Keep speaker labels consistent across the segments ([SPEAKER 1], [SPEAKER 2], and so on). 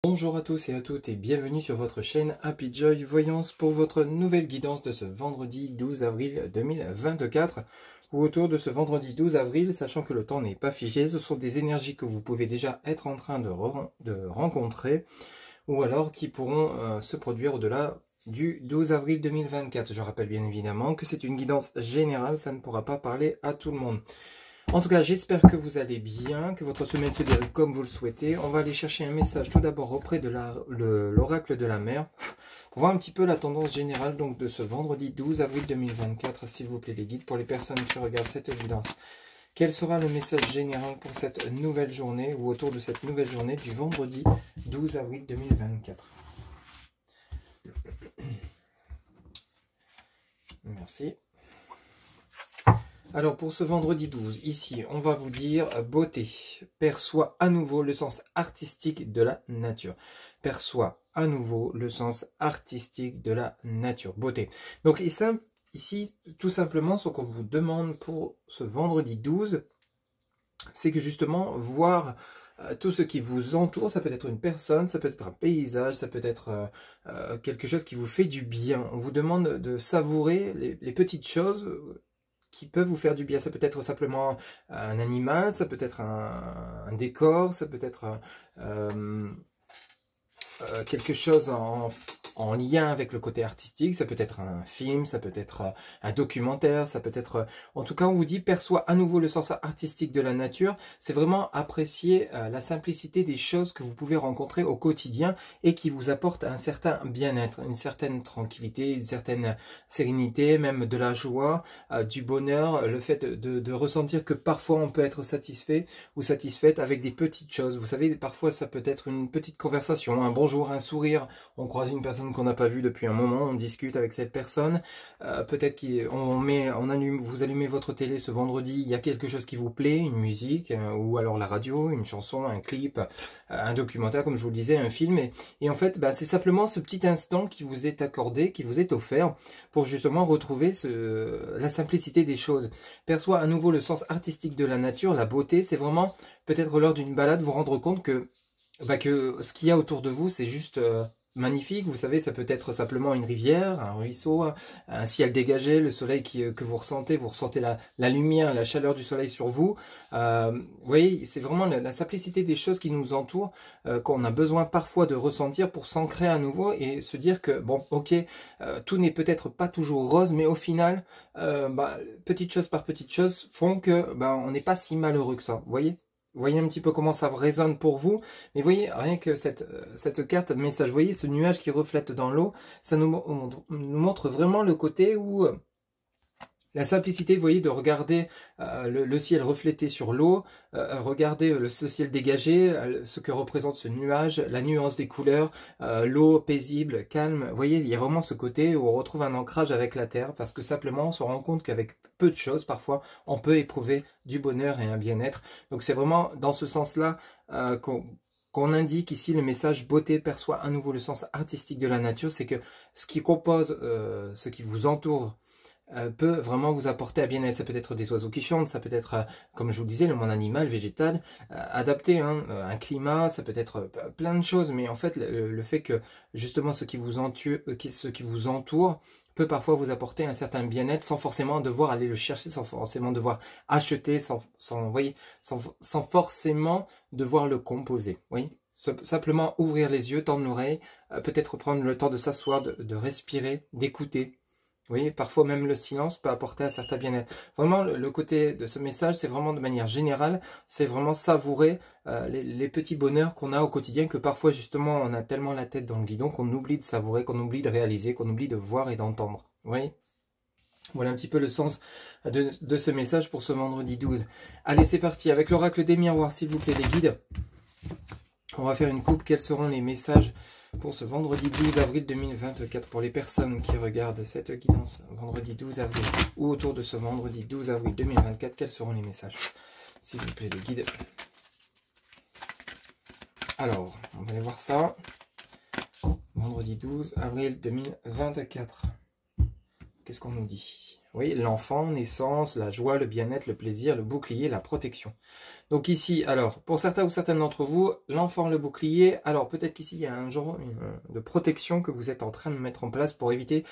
[SPEAKER 1] Bonjour à tous et à toutes et bienvenue sur votre chaîne Happy Joy Voyance pour votre nouvelle guidance de ce vendredi 12 avril 2024 ou autour de ce vendredi 12 avril, sachant que le temps n'est pas figé, ce sont des énergies que vous pouvez déjà être en train de rencontrer ou alors qui pourront se produire au-delà du 12 avril 2024. Je rappelle bien évidemment que c'est une guidance générale, ça ne pourra pas parler à tout le monde. En tout cas, j'espère que vous allez bien, que votre semaine se déroule comme vous le souhaitez. On va aller chercher un message tout d'abord auprès de l'oracle de la mer, pour voir un petit peu la tendance générale donc, de ce vendredi 12 avril 2024, s'il vous plaît les guides, pour les personnes qui regardent cette guidance. Quel sera le message général pour cette nouvelle journée, ou autour de cette nouvelle journée du vendredi 12 avril 2024 ? Merci. Alors pour ce vendredi 12, ici, on va vous dire beauté. Perçoit à nouveau le sens artistique de la nature. Perçoit à nouveau le sens artistique de la nature. Beauté. Donc ici, tout simplement, ce qu'on vous demande pour ce vendredi 12, c'est que justement, voir tout ce qui vous entoure, ça peut être une personne, ça peut être un paysage, ça peut être quelque chose qui vous fait du bien. On vous demande de savourer les petites choses qui peuvent vous faire du bien. Ça peut être simplement un animal, ça peut être un décor, ça peut être quelque chose en lien avec le côté artistique, ça peut être un film, ça peut être un documentaire, ça peut être... En tout cas, on vous dit, perçoit à nouveau le sens artistique de la nature. C'est vraiment apprécier la simplicité des choses que vous pouvez rencontrer au quotidien et qui vous apportent un certain bien-être, une certaine tranquillité, une certaine sérénité, même de la joie, du bonheur, le fait de ressentir que parfois on peut être satisfait ou satisfaite avec des petites choses. Vous savez, parfois ça peut être une petite conversation, un bonjour, un sourire, on croise une personne qu'on n'a pas vue depuis un moment, on discute avec cette personne, peut-être vous allumez votre télé ce vendredi, il y a quelque chose qui vous plaît, une musique, ou alors la radio, une chanson, un clip, un documentaire, comme je vous le disais, un film, et en fait, c'est simplement ce petit instant qui vous est accordé, qui vous est offert, pour justement retrouver la simplicité des choses. Perçoit à nouveau le sens artistique de la nature, la beauté, c'est vraiment, peut-être lors d'une balade, vous rendre compte que ce qu'il y a autour de vous, c'est juste magnifique. Vous savez, ça peut être simplement une rivière, un ruisseau, un ciel dégagé, le soleil que vous ressentez la lumière, la chaleur du soleil sur vous. Vous voyez, c'est vraiment la simplicité des choses qui nous entourent, qu'on a besoin parfois de ressentir pour s'ancrer à nouveau et se dire que, bon, ok, tout n'est peut-être pas toujours rose, mais au final, petite chose par petite chose font que on n'est pas si malheureux que ça, vous voyez ? Vous voyez un petit peu comment ça résonne pour vous. Mais vous voyez, rien que cette carte message, vous voyez ce nuage qui reflète dans l'eau, ça nous montre vraiment le côté où la simplicité, vous voyez, de regarder le ciel reflété sur l'eau, regarder ce ciel dégagé, ce que représente ce nuage, la nuance des couleurs, l'eau paisible, calme. Vous voyez, il y a vraiment ce côté où on retrouve un ancrage avec la terre, parce que simplement on se rend compte qu'avec peu de choses, parfois, on peut éprouver du bonheur et un bien-être. Donc c'est vraiment dans ce sens-là qu'on indique ici le message beauté perçoit à nouveau le sens artistique de la nature, c'est que ce qui compose, ce qui vous entoure, peut vraiment vous apporter à bien-être. Ça peut être des oiseaux qui chantent, ça peut être, comme je vous le disais, le monde animal, végétal, adapté, un climat, ça peut être plein de choses, mais en fait, le fait que justement ce qui vous entoure peut parfois vous apporter un certain bien-être sans forcément devoir aller le chercher, sans forcément devoir acheter, sans forcément devoir le composer. Oui. Simplement ouvrir les yeux, tendre l'oreille, peut-être prendre le temps de s'asseoir, de respirer, d'écouter. Vous voyez, parfois même le silence peut apporter un certain bien-être. Vraiment, le côté de ce message, c'est vraiment de manière générale, c'est vraiment savourer les petits bonheurs qu'on a au quotidien, que parfois justement on a tellement la tête dans le guidon qu'on oublie de savourer, qu'on oublie de réaliser, qu'on oublie de voir et d'entendre. Vous voyez ? Voilà un petit peu le sens de ce message pour ce vendredi 12. Allez, c'est parti, avec l'oracle des miroirs, s'il vous plaît, les guides. On va faire une coupe, quels seront les messages pour ce vendredi 12 avril 2024 pour les personnes qui regardent cette guidance vendredi 12 avril ou autour de ce vendredi 12 avril 2024, quels seront les messages, s'il vous plaît, les guides. Alors, on va aller voir ça. Vendredi 12 avril 2024. Qu'est-ce qu'on nous dit ici? Oui, l'enfant, naissance, la joie, le bien-être, le plaisir, le bouclier, la protection. Donc ici, alors, pour certains ou certaines d'entre vous, l'enfant, le bouclier, alors peut-être qu'ici, il y a un genre de protection que vous êtes en train de mettre en place pour éviter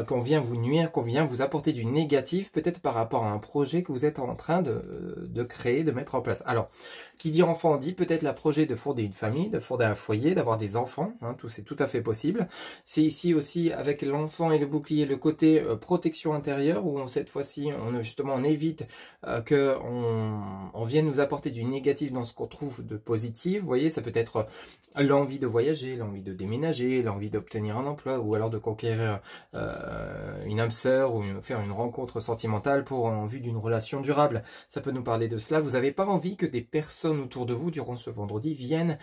[SPEAKER 1] qu'on vienne vous nuire, qu'on vienne vous apporter du négatif, peut-être par rapport à un projet que vous êtes en train de créer, de mettre en place. Alors, qui dit enfant dit peut-être le projet de fonder une famille, de fonder un foyer, d'avoir des enfants, hein, c'est tout à fait possible. C'est ici aussi, avec l'enfant et le bouclier, le côté protection intérieure, où cette fois-ci, on évite qu'on vienne nous apporter du négatif dans ce qu'on trouve de positif. Vous voyez, ça peut être l'envie de voyager, l'envie de déménager, l'envie d'obtenir un emploi, ou alors de conquérir une âme sœur, ou faire une rencontre sentimentale en vue d'une relation durable. Ça peut nous parler de cela. Vous n'avez pas envie que des personnes autour de vous, durant ce vendredi, viennent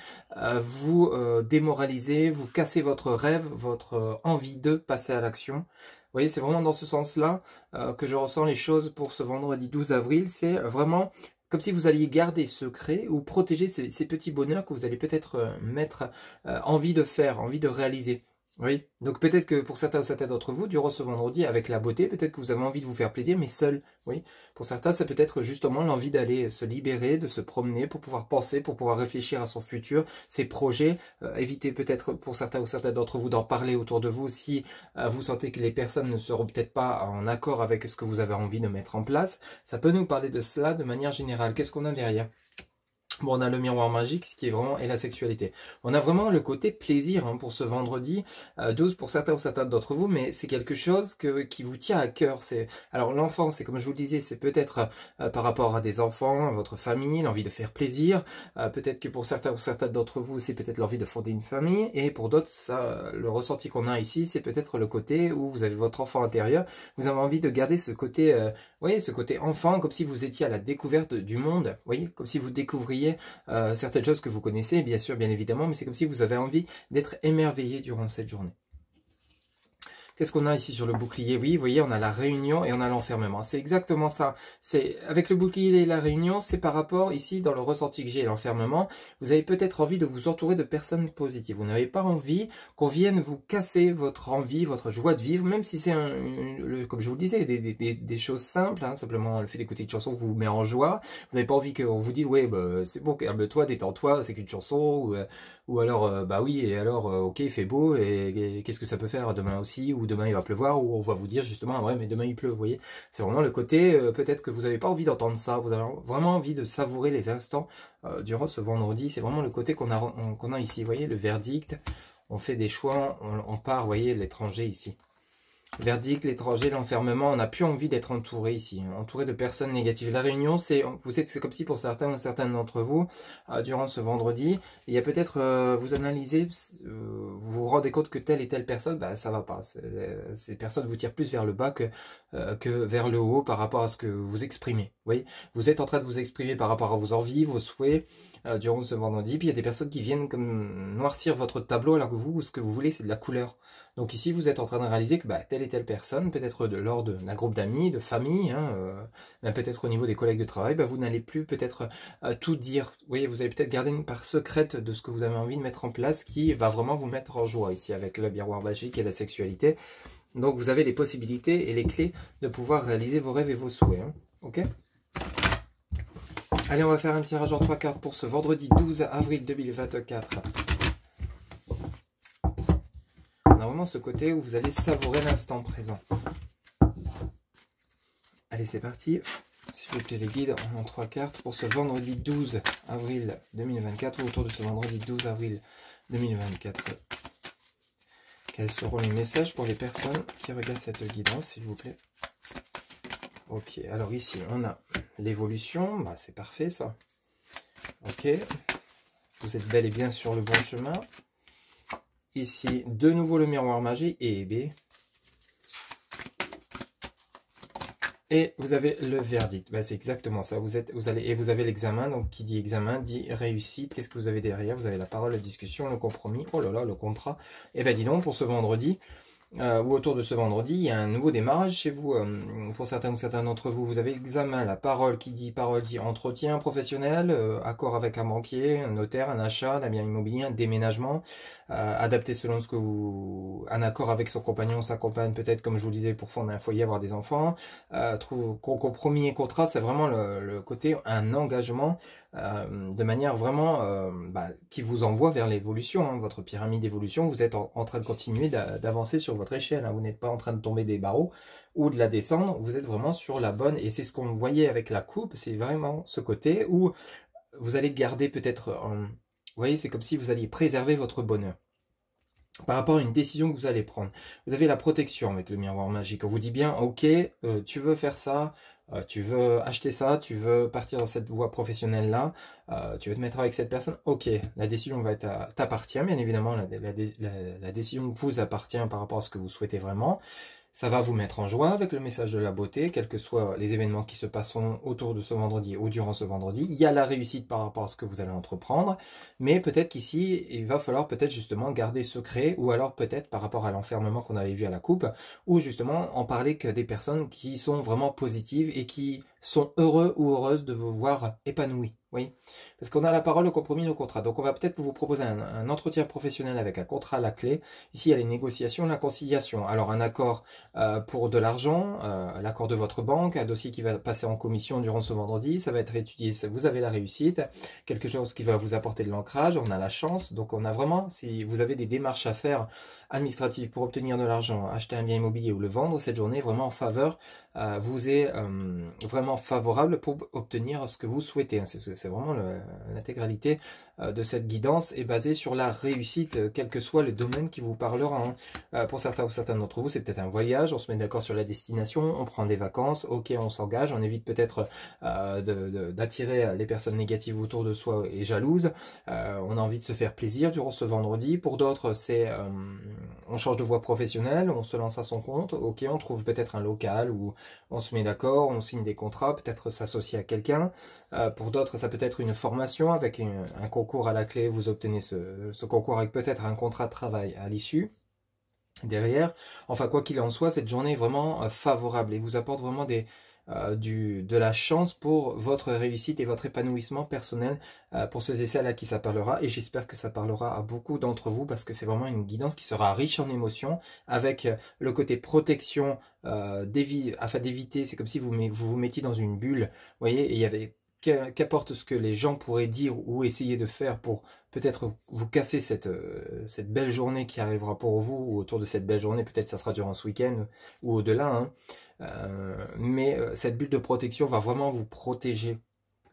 [SPEAKER 1] vous démoraliser, vous casser votre rêve, votre envie de passer à l'action. Vous voyez, c'est vraiment dans ce sens-là que je ressens les choses pour ce vendredi 12 avril. C'est vraiment comme si vous alliez garder secret ou protéger ces petits bonheurs que vous allez peut-être mettre envie de faire, envie de réaliser. Oui, donc peut-être que pour certains ou certaines d'entre vous, durant ce vendredi, avec la beauté, peut-être que vous avez envie de vous faire plaisir, mais seul. Oui, pour certains, ça peut être justement l'envie d'aller se libérer, de se promener, pour pouvoir penser, pour pouvoir réfléchir à son futur, ses projets. Évitez peut-être pour certains ou certaines d'entre vous d'en parler autour de vous si vous sentez que les personnes ne seront peut-être pas en accord avec ce que vous avez envie de mettre en place. Ça peut nous parler de cela de manière générale. Qu'est-ce qu'on a derrière ? Bon, on a le miroir magique, ce qui est vraiment et la sexualité. On a vraiment le côté plaisir hein, pour ce vendredi 12 pour certains ou certaines d'entre vous, mais c'est quelque chose qui vous tient à cœur. Alors l'enfant, c'est comme je vous le disais, c'est peut-être par rapport à des enfants, à votre famille, l'envie de faire plaisir. Peut-être que pour certains ou certaines d'entre vous, c'est peut-être l'envie de fonder une famille. Et pour d'autres, le ressenti qu'on a ici, c'est peut-être le côté où vous avez votre enfant intérieur. Vous avez envie de garder ce côté, voyez, ce côté enfant, comme si vous étiez à la découverte du monde. Vous voyez, comme si vous découvriez certaines choses que vous connaissez, bien sûr, bien évidemment, mais c'est comme si vous avez envie d'être émerveillé durant cette journée. Qu'est-ce qu'on a ici sur le bouclier? Oui, vous voyez, on a la réunion et on a l'enfermement. C'est exactement ça. C'est avec le bouclier et la réunion, c'est par rapport ici dans le ressenti que j'ai et l'enfermement. Vous avez peut-être envie de vous entourer de personnes positives. Vous n'avez pas envie qu'on vienne vous casser votre envie, votre joie de vivre, même si c'est, comme je vous le disais, des choses simples. Hein, simplement, le fait d'écouter une chanson vous met en joie. Vous n'avez pas envie qu'on vous dise, ouais, bah, c'est bon, calme-toi, détends-toi, c'est qu'une chanson. Ou alors, bah oui, et alors, ok, il fait beau, et qu'est-ce que ça peut faire demain aussi, ou demain il va pleuvoir, ou on va vous dire justement, ouais, mais demain il pleut, vous voyez. C'est vraiment le côté, peut-être que vous n'avez pas envie d'entendre ça, vous avez vraiment envie de savourer les instants durant ce vendredi. C'est vraiment le côté qu'on a ici, vous voyez, le verdict, on fait des choix, on part, vous voyez, l'étranger ici. Verdict, l'étranger, l'enfermement, on n'a plus envie d'être entouré ici, entouré de personnes négatives. La réunion, c'est comme si pour certains ou certaines d'entre vous, durant ce vendredi, il y a peut-être, vous analysez, vous vous rendez compte que telle et telle personne, bah, ça va pas. Ces personnes vous tirent plus vers le bas que vers le haut par rapport à ce que vous exprimez. Vous voyez, vous êtes en train de vous exprimer par rapport à vos envies, vos souhaits, durant ce vendredi, puis il y a des personnes qui viennent comme noircir votre tableau alors que vous, ce que vous voulez, c'est de la couleur. Donc ici, vous êtes en train de réaliser que bah, telle et telle personne, peut-être lors d'un groupe d'amis, de famille, hein, peut-être au niveau des collègues de travail, bah, vous n'allez plus peut-être tout dire. Vous voyez, vous allez peut-être garder une part secrète de ce que vous avez envie de mettre en place qui va vraiment vous mettre en joie ici avec le miroir magique et la sexualité. Donc vous avez les possibilités et les clés de pouvoir réaliser vos rêves et vos souhaits. Hein. Ok ? Allez, on va faire un tirage en 3 cartes pour ce vendredi 12 avril 2024. On a vraiment ce côté où vous allez savourer l'instant présent. Allez, c'est parti. S'il vous plaît, les guides, on a 3 cartes pour ce vendredi 12 avril 2024 ou autour de ce vendredi 12 avril 2024. Quels seront les messages pour les personnes qui regardent cette guidance, s'il vous plaît? Ok, alors ici, on a l'évolution. Bah, c'est parfait, ça. Ok. Vous êtes bel et bien sur le bon chemin. Ici, de nouveau le miroir magique et B. Et vous avez le verdict. Ben, c'est exactement ça. Vous avez l'examen. Donc, qui dit examen dit réussite. Qu'est-ce que vous avez derrière? Vous avez la parole, la discussion, le compromis. Oh là là, le contrat. Et bien, dis donc, pour ce vendredi, ou autour de ce vendredi, il y a un nouveau démarrage chez vous. Pour certains ou certains d'entre vous, vous avez examen, la parole qui dit parole dit entretien professionnel, accord avec un banquier, un notaire, un achat d'un bien immobilier, un déménagement, adapté selon ce que vous... un accord avec son compagnon, sa compagne, peut-être comme je vous le disais, pour fonder un foyer, avoir des enfants. Compromis et contrat, c'est vraiment le côté, un engagement de manière vraiment qui vous envoie vers l'évolution, hein, votre pyramide d'évolution. Vous êtes en train de continuer d'avancer sur votre échelle, hein. Vous n'êtes pas en train de tomber des barreaux ou de la descendre, vous êtes vraiment sur la bonne, et c'est ce qu'on voyait avec la coupe, c'est vraiment ce côté où vous allez garder peut-être, vous voyez, c'est comme si vous alliez préserver votre bonheur par rapport à une décision que vous allez prendre. Vous avez la protection avec le miroir magique. On vous dit bien, ok, tu veux faire ça, tu veux acheter ça, tu veux partir dans cette voie professionnelle-là, tu veux te mettre avec cette personne, ok, la décision va t'appartient, bien évidemment, la décision vous appartient par rapport à ce que vous souhaitez vraiment. Ça va vous mettre en joie avec le message de la beauté, quels que soient les événements qui se passeront autour de ce vendredi ou durant ce vendredi. Il y a la réussite par rapport à ce que vous allez entreprendre, mais peut-être qu'ici, il va falloir peut-être justement garder secret, ou alors peut-être par rapport à l'enfermement qu'on avait vu à la coupe, ou justement en parler que des personnes qui sont vraiment positives et qui sont heureux ou heureuses de vous voir épanouis. Oui, parce qu'on a la parole, le compromis, le contrat. Donc on va peut-être vous proposer un entretien professionnel avec un contrat à la clé. Ici, il y a les négociations, la conciliation. Alors un accord pour de l'argent, l'accord de votre banque, un dossier qui va passer en commission durant ce vendredi, ça va être étudié, vous avez la réussite, quelque chose qui va vous apporter de l'ancrage, on a la chance. Donc on a vraiment, si vous avez des démarches à faire administratives pour obtenir de l'argent, acheter un bien immobilier ou le vendre, cette journée est vraiment en faveur, vous est vraiment favorable pour obtenir ce que vous souhaitez. C'est vraiment l'intégralité de cette guidance est basée sur la réussite, quel que soit le domaine qui vous parlera. Pour certains ou certains d'entre vous, c'est peut-être un voyage, on se met d'accord sur la destination, on prend des vacances, ok, on s'engage, on évite peut-être d'attirer les personnes négatives autour de soi et jalouses, on a envie de se faire plaisir durant ce vendredi. Pour d'autres, c'est on change de voie professionnelle, on se lance à son compte, ok, on trouve peut-être un local où on se met d'accord, on signe des contrats, peut-être s'associer à quelqu'un. Pour d'autres, ça peut être une formation avec un concours à la clé, vous obtenez ce concours avec peut-être un contrat de travail à l'issue. Derrière, enfin quoi qu'il en soit, cette journée est vraiment favorable et vous apporte vraiment de la chance pour votre réussite et votre épanouissement personnel pour ceux et celles à qui ça parlera, et j'espère que ça parlera à beaucoup d'entre vous parce que c'est vraiment une guidance qui sera riche en émotions avec le côté protection afin d'éviter, c'est comme si vous vous mettiez dans une bulle, vous voyez, et il y avait qu'apporte ce que les gens pourraient dire ou essayer de faire pour peut-être vous casser cette belle journée qui arrivera pour vous, ou autour de cette belle journée, peut-être ça sera durant ce week-end ou au-delà, hein. Mais cette bulle de protection va vraiment vous protéger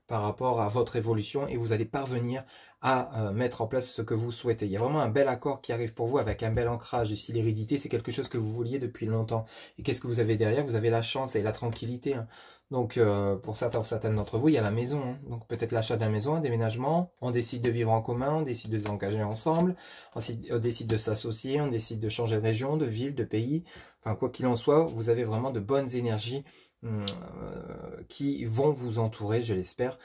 [SPEAKER 1] par rapport à votre évolution et vous allez parvenir à mettre en place ce que vous souhaitez. Il y a vraiment un bel accord qui arrive pour vous avec un bel ancrage. Ici, l'hérédité, c'est quelque chose que vous vouliez depuis longtemps. Et qu'est-ce que vous avez derrière? Vous avez la chance et la tranquillité, hein. Donc, pour certains ou certaines d'entre vous, il y a la maison, hein. Donc, peut-être l'achat d'un maison, un déménagement. On décide de vivre en commun, on décide de s'engager ensemble. On décide de s'associer, on décide de changer de région, de ville, de pays. Enfin, quoi qu'il en soit, vous avez vraiment de bonnes énergies qui vont vous entourer, je l'espère,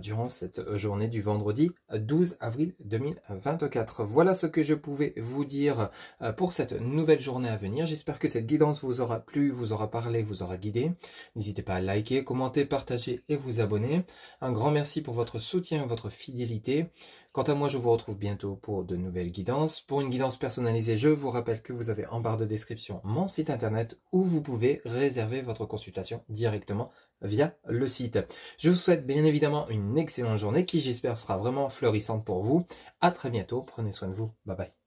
[SPEAKER 1] durant cette journée du vendredi 12 avril 2024. Voilà ce que je pouvais vous dire pour cette nouvelle journée à venir. J'espère que cette guidance vous aura plu, vous aura parlé, vous aura guidé. N'hésitez pas à liker, commenter, partager et vous abonner. Un grand merci pour votre soutien et votre fidélité. Quant à moi, je vous retrouve bientôt pour de nouvelles guidances. Pour une guidance personnalisée, je vous rappelle que vous avez en barre de description mon site internet où vous pouvez réserver votre consultation directement via le site. Je vous souhaite bien évidemment une excellente journée qui, j'espère, sera vraiment fleurissante pour vous. À très bientôt, prenez soin de vous. Bye bye.